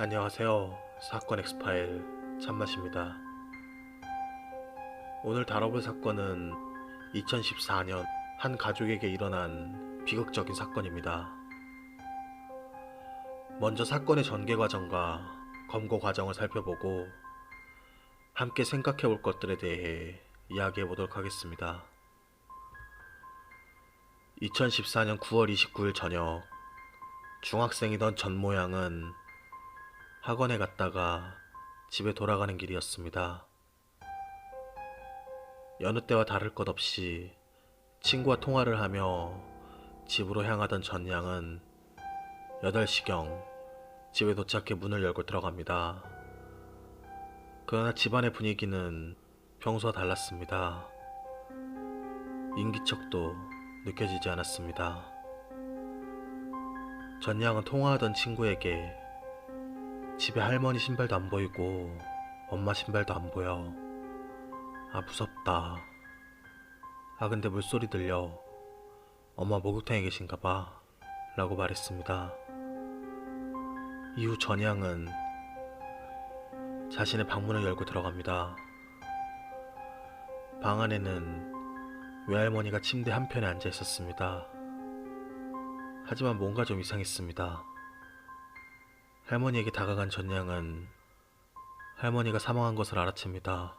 안녕하세요. 사건 엑스파일 참맛입니다. 오늘 다뤄볼 사건은 2014년 한 가족에게 일어난 비극적인 사건입니다. 먼저 사건의 전개 과정과 검거 과정을 살펴보고 함께 생각해 볼 것들에 대해 이야기해 보도록 하겠습니다. 2014년 9월 29일 저녁, 중학생이던 전 모양은 학원에 갔다가 집에 돌아가는 길이었습니다. 여느 때와 다를 것 없이 친구와 통화를 하며 집으로 향하던 전 양은 8시경 집에 도착해 문을 열고 들어갑니다. 그러나 집안의 분위기는 평소와 달랐습니다. 인기척도 느껴지지 않았습니다. 전 양은 통화하던 친구에게 집에 할머니 신발도 안 보이고 엄마 신발도 안 보여. 아, 무섭다. 아, 근데 물소리 들려. 엄마 목욕탕에 계신가봐 라고 말했습니다. 이후 전양은 자신의 방문을 열고 들어갑니다. 방 안에는 외할머니가 침대 한편에 앉아 있었습니다. 하지만 뭔가 좀 이상했습니다. 할머니에게 다가간 전양은 할머니가 사망한 것을 알아챕니다.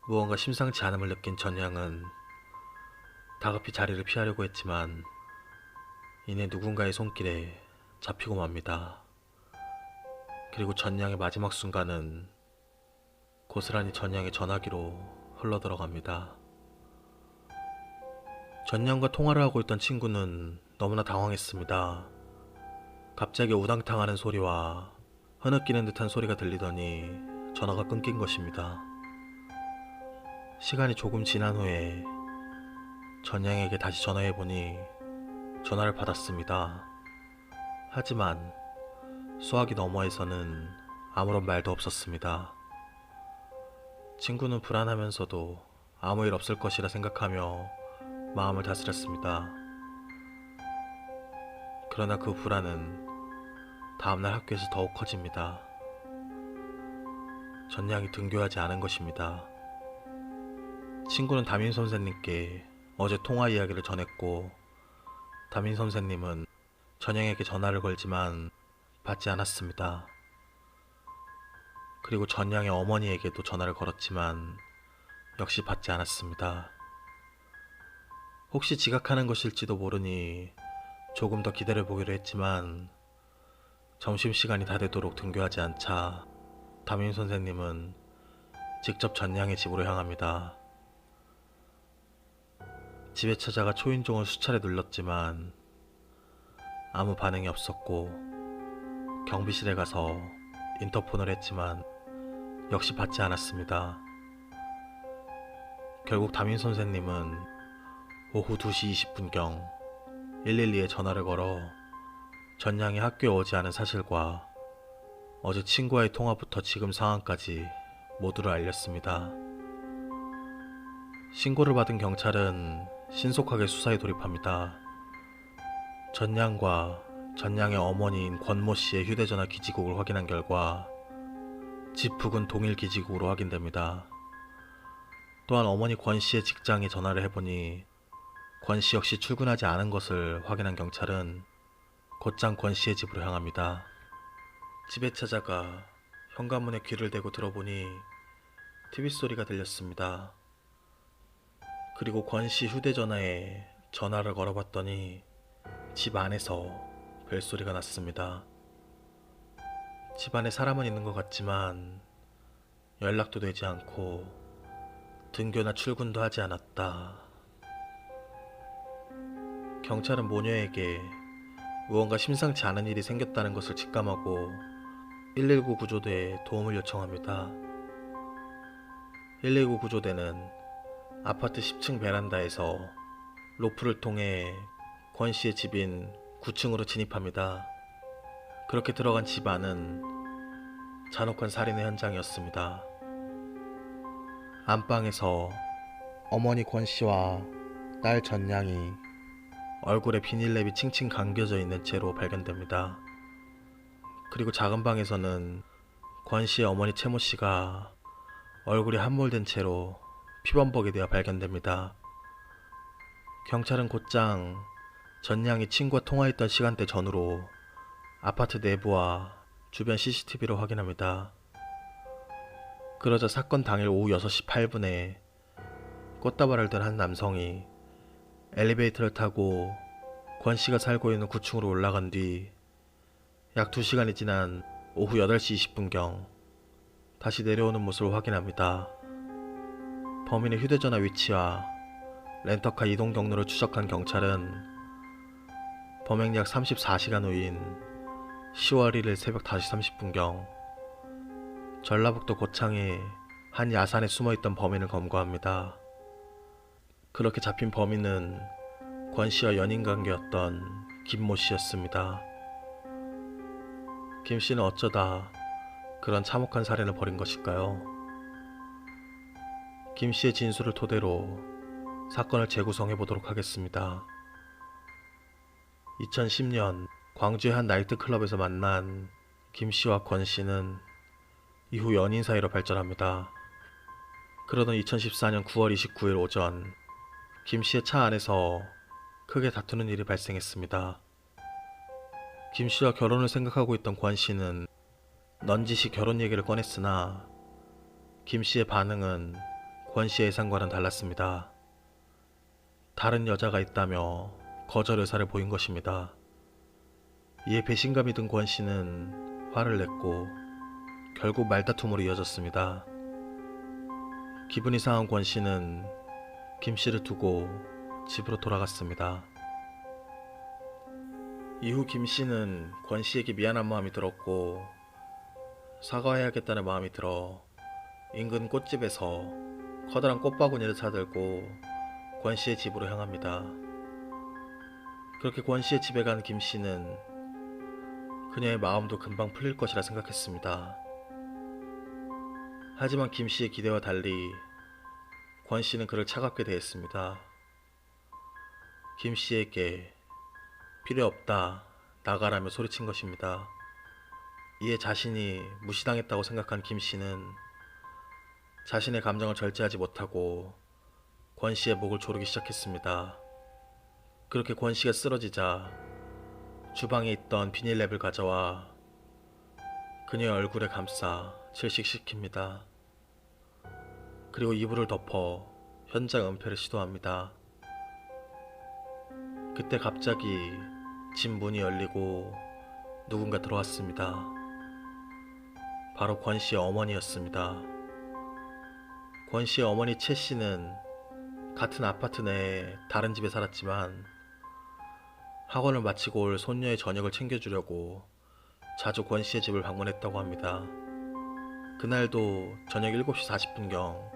무언가 심상치 않음을 느낀 전양은 다급히 자리를 피하려고 했지만 이내 누군가의 손길에 잡히고 맙니다. 그리고 전양의 마지막 순간은 고스란히 전양의 전화기로 흘러들어갑니다. 전양과 통화를 하고 있던 친구는 너무나 당황했습니다. 갑자기 우당탕하는 소리와 흐느끼는 듯한 소리가 들리더니 전화가 끊긴 것입니다. 시간이 조금 지난 후에 전양에게 다시 전화해보니 전화를 받았습니다. 하지만 수화기 너머에서는 아무런 말도 없었습니다. 친구는 불안하면서도 아무 일 없을 것이라 생각하며 마음을 다스렸습니다. 그러나 그 불안은 다음날 학교에서 더욱 커집니다. 전양이 등교하지 않은 것입니다. 친구는 담임 선생님께 어제 통화 이야기를 전했고 담임 선생님은 전양에게 전화를 걸지만 받지 않았습니다. 그리고 전양의 어머니에게도 전화를 걸었지만 역시 받지 않았습니다. 혹시 지각하는 것일지도 모르니 조금 더 기다려보기로 했지만 점심시간이 다 되도록 등교하지 않자 담임 선생님은 직접 전양의 집으로 향합니다. 집에 찾아가 초인종을 수차례 눌렀지만 아무 반응이 없었고 경비실에 가서 인터폰을 했지만 역시 받지 않았습니다. 결국 담임 선생님은 오후 2시 20분경 112에 전화를 걸어 전양이 학교에 오지 않은 사실과 어제 친구와의 통화부터 지금 상황까지 모두를 알렸습니다. 신고를 받은 경찰은 신속하게 수사에 돌입합니다. 전양과 전양의 어머니인 권모 씨의 휴대전화 기지국을 확인한 결과 집 부근 동일 기지국으로 확인됩니다. 또한 어머니 권 씨의 직장에 전화를 해보니 권 씨 역시 출근하지 않은 것을 확인한 경찰은 곧장 권 씨의 집으로 향합니다. 집에 찾아가 현관문에 귀를 대고 들어보니 TV 소리가 들렸습니다. 그리고 권 씨 휴대전화에 전화를 걸어봤더니 집 안에서 벨소리가 났습니다. 집 안에 사람은 있는 것 같지만 연락도 되지 않고 등교나 출근도 하지 않았다. 경찰은 모녀에게 무언가 심상치 않은 일이 생겼다는 것을 직감하고 119 구조대에 도움을 요청합니다. 119 구조대는 아파트 10층 베란다에서 로프를 통해 권 씨의 집인 9층으로 진입합니다. 그렇게 들어간 집 안은 잔혹한 살인의 현장이었습니다. 안방에서 어머니 권 씨와 딸 전양이 얼굴에 비닐랩이 칭칭 감겨져 있는 채로 발견됩니다. 그리고 작은 방에서는 권 씨의 어머니 채모 씨가 얼굴이 함몰된 채로 피범벅이 되어 발견됩니다. 경찰은 곧장 전양이 친구와 통화했던 시간대 전후로 아파트 내부와 주변 CCTV를 확인합니다. 그러자 사건 당일 오후 6시 8분에 꽃다발을 든 한 남성이 엘리베이터를 타고 권 씨가 살고 있는 9층으로 올라간 뒤 약 2시간이 지난 오후 8시 20분경 다시 내려오는 모습을 확인합니다. 범인의 휴대전화 위치와 렌터카 이동 경로를 추적한 경찰은 범행 약 34시간 후인 10월 1일 새벽 5시 30분경 전라북도 고창의 한 야산에 숨어있던 범인을 검거합니다. 그렇게 잡힌 범인은 권 씨와 연인관계였던 김모 씨였습니다. 김 씨는 어쩌다 그런 참혹한 살인을 벌인 것일까요? 김 씨의 진술을 토대로 사건을 재구성해 보도록 하겠습니다. 2010년 광주의 한 나이트클럽에서 만난 김 씨와 권 씨는 이후 연인 사이로 발전합니다. 그러던 2014년 9월 29일 오전 김 씨의 차 안에서 크게 다투는 일이 발생했습니다. 김 씨와 결혼을 생각하고 있던 권 씨는 넌지시 결혼 얘기를 꺼냈으나 김 씨의 반응은 권 씨의 예상과는 달랐습니다. 다른 여자가 있다며 거절 의사를 보인 것입니다. 이에 배신감이 든 권 씨는 화를 냈고 결국 말다툼으로 이어졌습니다. 기분이 상한 권 씨는 김 씨를 두고 집으로 돌아갔습니다. 이후 김 씨는 권 씨에게 미안한 마음이 들었고 사과해야겠다는 마음이 들어 인근 꽃집에서 커다란 꽃바구니를 사들고 권 씨의 집으로 향합니다. 그렇게 권 씨의 집에 간 김 씨는 그녀의 마음도 금방 풀릴 것이라 생각했습니다. 하지만 김 씨의 기대와 달리 권 씨는 그를 차갑게 대했습니다. 김 씨에게 필요 없다, 나가라며 소리친 것입니다. 이에 자신이 무시당했다고 생각한 김 씨는 자신의 감정을 절제하지 못하고 권 씨의 목을 조르기 시작했습니다. 그렇게 권 씨가 쓰러지자 주방에 있던 비닐랩을 가져와 그녀의 얼굴에 감싸 질식시킵니다. 그리고 이불을 덮어 현장 은폐를 시도합니다. 그때 갑자기 집 문이 열리고 누군가 들어왔습니다. 바로 권 씨의 어머니였습니다. 권 씨의 어머니 채 씨는 같은 아파트 내에 다른 집에 살았지만 학원을 마치고 올 손녀의 저녁을 챙겨주려고 자주 권 씨의 집을 방문했다고 합니다. 그날도 저녁 7시 40분경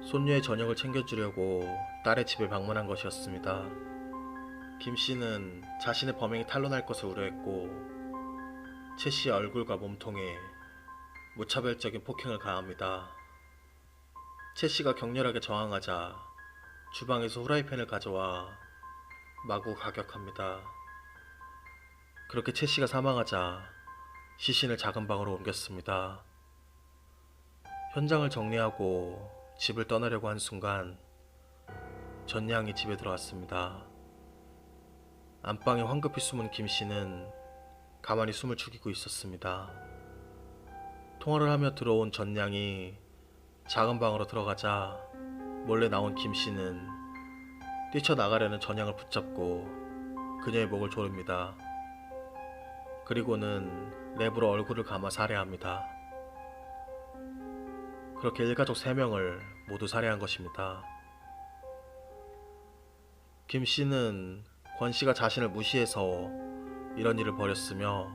손녀의 저녁을 챙겨주려고 딸의 집을 방문한 것이었습니다. 김 씨는 자신의 범행이 탄로날 것을 우려했고 채 씨의 얼굴과 몸통에 무차별적인 폭행을 가합니다. 채 씨가 격렬하게 저항하자 주방에서 후라이팬을 가져와 마구 가격합니다. 그렇게 채 씨가 사망하자 시신을 작은 방으로 옮겼습니다. 현장을 정리하고 집을 떠나려고 한 순간 전양이 집에 들어왔습니다. 안방에 황급히 숨은 김 씨는 가만히 숨을 죽이고 있었습니다. 통화를 하며 들어온 전양이 작은 방으로 들어가자 몰래 나온 김 씨는 뛰쳐나가려는 전양을 붙잡고 그녀의 목을 조릅니다. 그리고는 랩으로 얼굴을 감아 살해합니다. 그렇게 일가족 3명을 모두 살해한 것입니다. 김 씨는 권 씨가 자신을 무시해서 이런 일을 벌였으며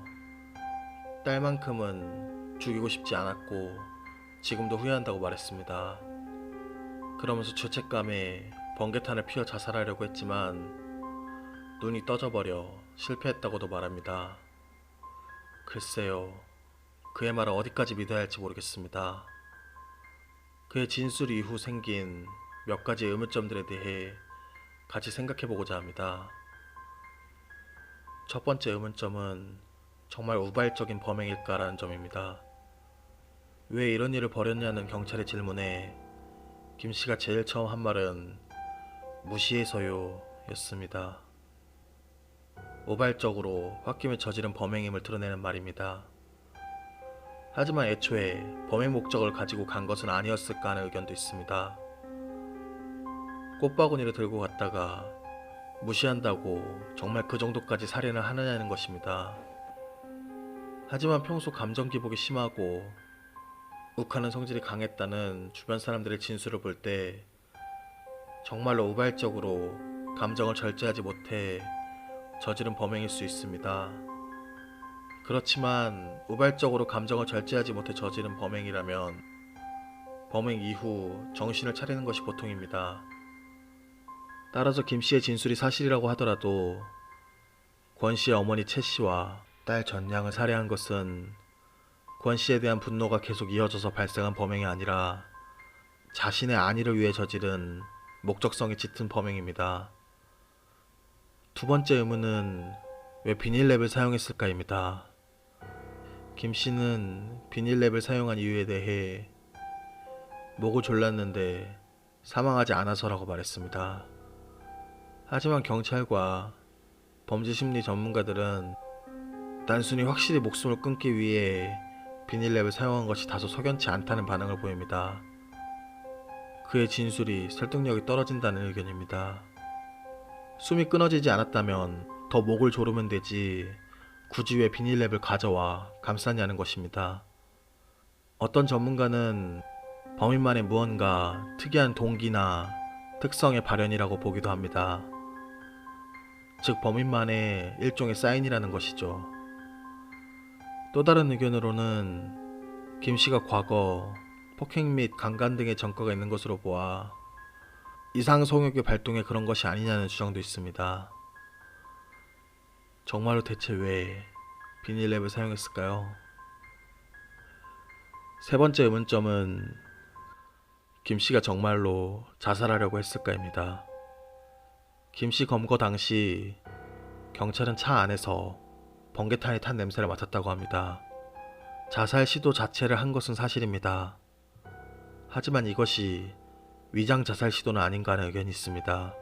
딸만큼은 죽이고 싶지 않았고 지금도 후회한다고 말했습니다. 그러면서 죄책감에 번개탄을 피워 자살하려고 했지만 눈이 떠져버려 실패했다고도 말합니다. 글쎄요, 그의 말을 어디까지 믿어야 할지 모르겠습니다. 그의 진술 이후 생긴 몇 가지 의문점들에 대해 같이 생각해보고자 합니다. 첫 번째 의문점은 정말 우발적인 범행일까라는 점입니다. 왜 이런 일을 벌였냐는 경찰의 질문에 김 씨가 제일 처음 한 말은 무시해서요 였습니다. 우발적으로 홧김에 저지른 범행임을 드러내는 말입니다. 하지만 애초에 범행 목적을 가지고 간 것은 아니었을까 하는 의견도 있습니다. 꽃바구니를 들고 갔다가 무시한다고 정말 그 정도까지 살인을 하느냐는 것입니다. 하지만 평소 감정 기복이 심하고 욱하는 성질이 강했다는 주변 사람들의 진술을 볼 때 정말로 우발적으로 감정을 절제하지 못해 저지른 범행일 수 있습니다. 그렇지만 우발적으로 감정을 절제하지 못해 저지른 범행이라면 범행 이후 정신을 차리는 것이 보통입니다. 따라서 김 씨의 진술이 사실이라고 하더라도 권 씨의 어머니 채 씨와 딸 전량을 살해한 것은 권 씨에 대한 분노가 계속 이어져서 발생한 범행이 아니라 자신의 안위를 위해 저지른 목적성이 짙은 범행입니다. 두 번째 의문은 왜 비닐랩을 사용했을까입니다. 김 씨는 비닐랩을 사용한 이유에 대해 목을 졸랐는데 사망하지 않아서라고 말했습니다. 하지만 경찰과 범죄심리 전문가들은 단순히 확실히 목숨을 끊기 위해 비닐랩을 사용한 것이 다소 석연치 않다는 반응을 보입니다. 그의 진술이 설득력이 떨어진다는 의견입니다. 숨이 끊어지지 않았다면 더 목을 조르면 되지 굳이 왜 비닐랩을 가져와 감쌌냐는 것입니다. 어떤 전문가는 범인만의 무언가 특이한 동기나 특성의 발현이라고 보기도 합니다. 즉 범인만의 일종의 사인이라는 것이죠. 또 다른 의견으로는 김 씨가 과거 폭행 및 강간 등의 전과가 있는 것으로 보아 이상 성욕의 발동에 그런 것이 아니냐는 주장도 있습니다. 정말로 대체 왜 비닐랩을 사용했을까요? 세 번째 의문점은 김 씨가 정말로 자살하려고 했을까입니다. 김 씨 검거 당시 경찰은 차 안에서 번개탄이 탄 냄새를 맡았다고 합니다. 자살 시도 자체를 한 것은 사실입니다. 하지만 이것이 위장 자살 시도는 아닌가 하는 의견이 있습니다.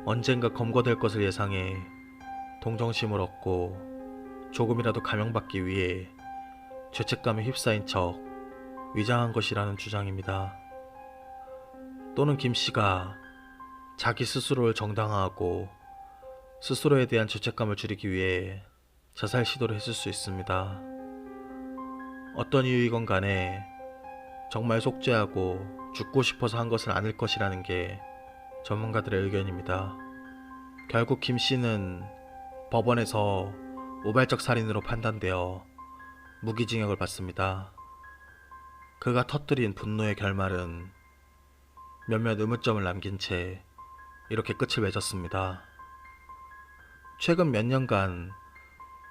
언젠가 검거될 것을 예상해 동정심을 얻고 조금이라도 감형받기 위해 죄책감에 휩싸인 척 위장한 것이라는 주장입니다. 또는 김 씨가 자기 스스로를 정당화하고 스스로에 대한 죄책감을 줄이기 위해 자살 시도를 했을 수 있습니다. 어떤 이유이건 간에 정말 속죄하고 죽고 싶어서 한 것은 아닐 것이라는 게 전문가들의 의견입니다. 결국 김 씨는 법원에서 우발적 살인으로 판단되어 무기징역을 받습니다. 그가 터뜨린 분노의 결말은 몇몇 의문점을 남긴 채 이렇게 끝을 맺었습니다. 최근 몇 년간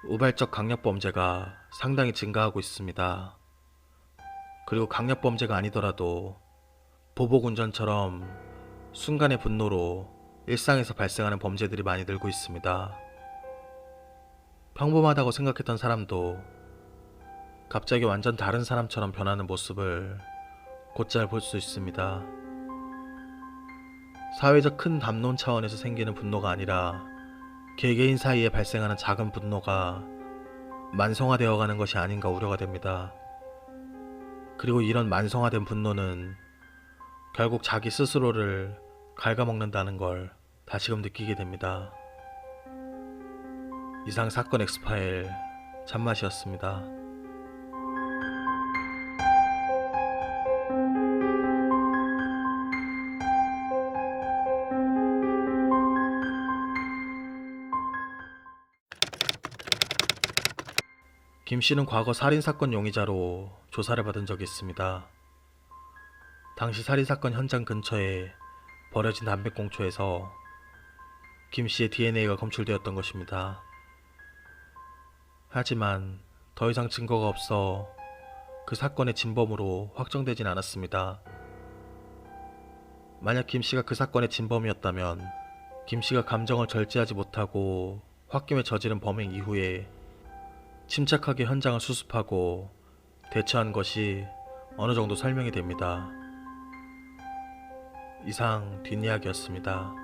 우발적 강력범죄가 상당히 증가하고 있습니다. 그리고 강력범죄가 아니더라도 보복운전처럼 순간의 분노로 일상에서 발생하는 범죄들이 많이 늘고 있습니다. 평범하다고 생각했던 사람도 갑자기 완전 다른 사람처럼 변하는 모습을 곧잘 볼 수 있습니다. 사회적 큰 담론 차원에서 생기는 분노가 아니라 개개인 사이에 발생하는 작은 분노가 만성화되어 가는 것이 아닌가 우려가 됩니다. 그리고 이런 만성화된 분노는 결국 자기 스스로를 갉아먹는다는 걸 다시금 느끼게 됩니다. 이상 사건 엑스파일 참맛이었습니다. 김 씨는 과거 살인사건 용의자로 조사를 받은 적이 있습니다. 당시 살인사건 현장 근처에 버려진 담배꽁초에서 김 씨의 DNA가 검출되었던 것입니다. 하지만 더 이상 증거가 없어 그 사건의 진범으로 확정되진 않았습니다. 만약 김 씨가 그 사건의 진범이었다면 김 씨가 감정을 절제하지 못하고 홧김에 저지른 범행 이후에 침착하게 현장을 수습하고 대처한 것이 어느 정도 설명이 됩니다. 이상 뒷이야기였습니다.